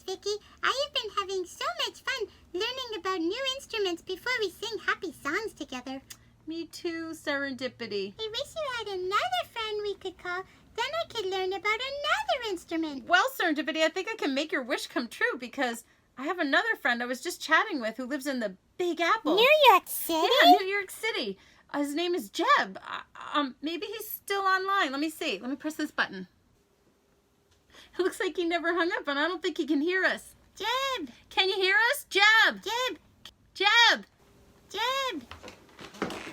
Viki. I have been having so much fun learning about new instruments before we sing happy songs together. Me too, Serendipity. I wish you had another friend we could call. Then I could learn about another instrument. Well, Serendipity, I think I can make your wish come true because I have another friend I was just chatting with who lives in the Big Apple. New York City? Yeah, New York City. His name is Jeb. Maybe he's still online. Let me see. Let me press this button. It looks like he never hung up, and I don't think he can hear us. Jeb! Can you hear us? Jeb! Jeb! Jeb! Jeb!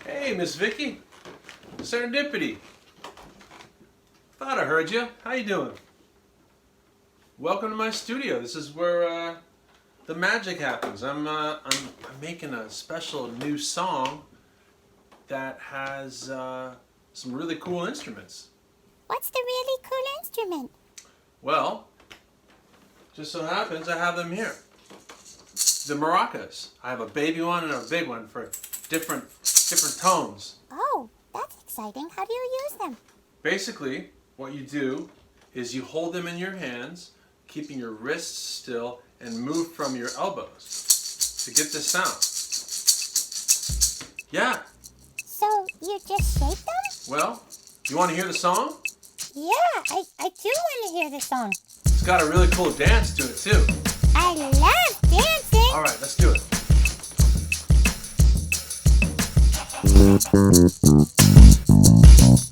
Hey, Ms.Viki. Serendipity. Thought I heard you. How you doing? Welcome to my studio. This is where the magic happens. I'm making a special new song that has some really cool instruments. What's the really cool instrument? Well, just so happens I have them here. The maracas. I have a baby one and a big one for different tones. Oh, that's exciting. How do you use them? Basically, what you do is you hold them in your hands, keeping your wrists still, and move from your elbows to get this sound. Yeah. So you just shake them? Well, you want to hear the song? Yeah, I do want to hear the song. It's got a really cool dance to it, too. I love dancing. All right, let's do it.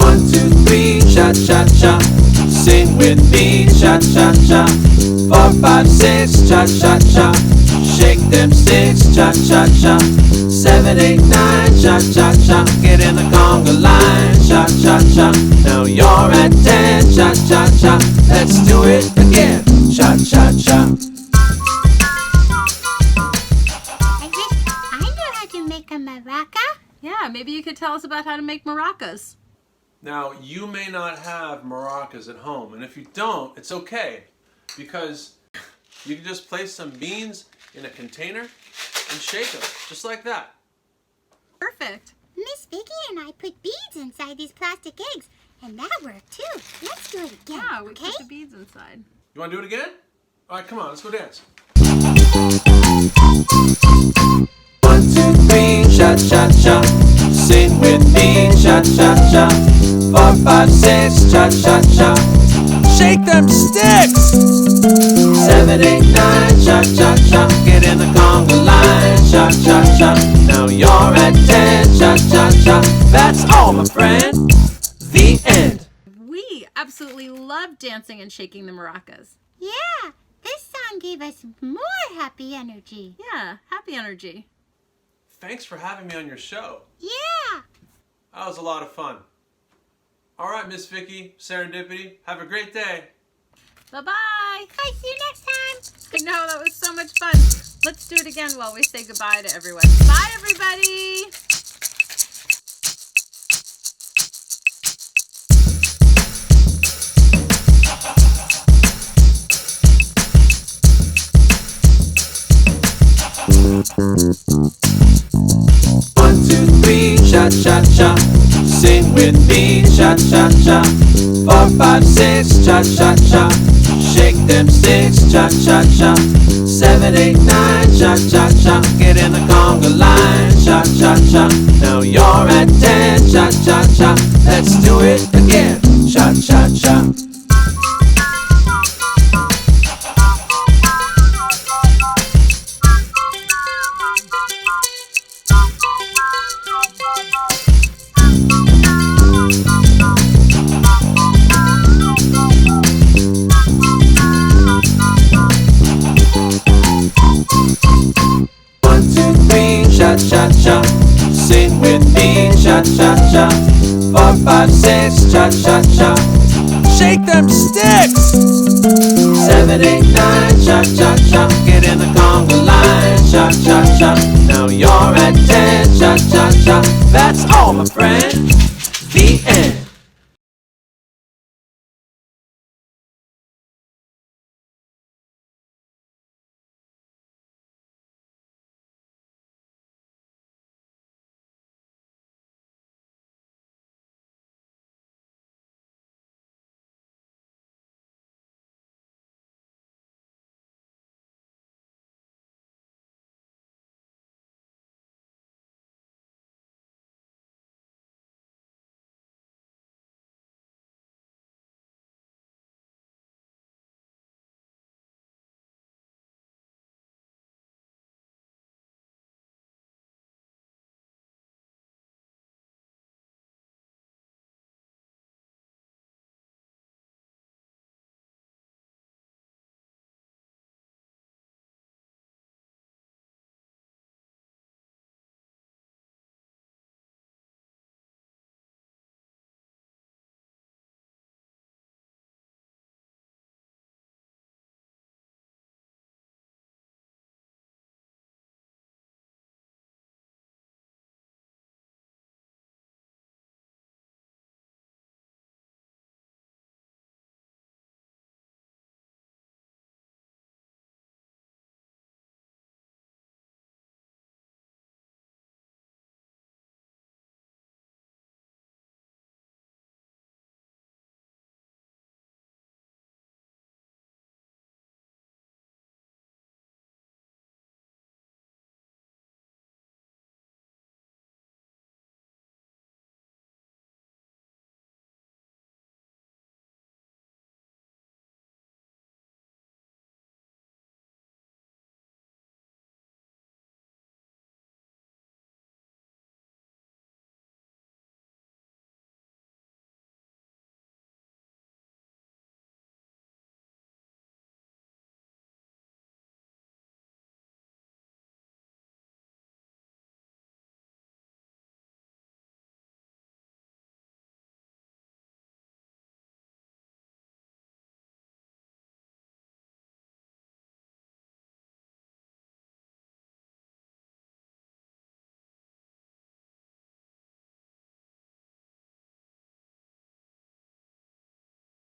1, 2, 3, cha-cha-cha. Sing with me, cha-cha-cha. 4, 5, 6, cha-cha-cha. Shake them sticks, cha-cha-cha. 7, 8, 9, cha-cha-cha. Get in the conga line, cha-cha-cha. Now you're at 10, cha-cha-cha. Let's do it again, cha-cha-cha. I wish I knew how to make a maraca. Yeah, maybe you could tell us about how to make maracas. Now, you may not have maracas at home, and if you don't, it's okay, because you can just place some beans in a container and shake them, just like that. Perfect. Ms.Viki and I put beads inside these plastic eggs, and that worked too. Let's do it again, Yeah, we okay? put the beads inside. You want to do it again? All right, come on, let's go dance. 1, 2, 3, cha-cha-cha. Sing with me, cha-cha-cha. 4, 5, 6, cha-cha-cha. Shake them sticks. 7, 8, 9, cha-cha-cha. Get in the conga line, cha-cha-cha. Now you're at 10, cha-cha-cha. That's all, my friend. The end. We absolutely love dancing and shaking the maracas. Yeah, this song gave us more happy energy. Yeah, happy energy. Thanks for having me on your show. Yeah. That was a lot of fun. All right, Ms.Viki, Serendipity, have a great day. Bye-bye. Bye, see you next time. I know, that was so much fun. Let's do it again while we say goodbye to everyone. Bye, everybody. One, 2, 3, cha-cha-cha. Sing with me, cha-cha-cha. 4, 5, 6, cha-cha-cha. Shake them sticks, cha-cha-cha. 7, 8, 9, cha-cha-cha. Get in the conga line, cha-cha-cha. Now you're at 10, cha-cha-cha. Let's do it again, cha-cha-cha. Cha-cha-cha, sing with me, cha-cha-cha. 4, 5, 6, cha-cha-cha. Shake them sticks. 7, 8, 9, cha-cha-cha. Get in the conga line, cha-cha-cha. Now you're at 10, cha-cha-cha. That's all, my friend. The end.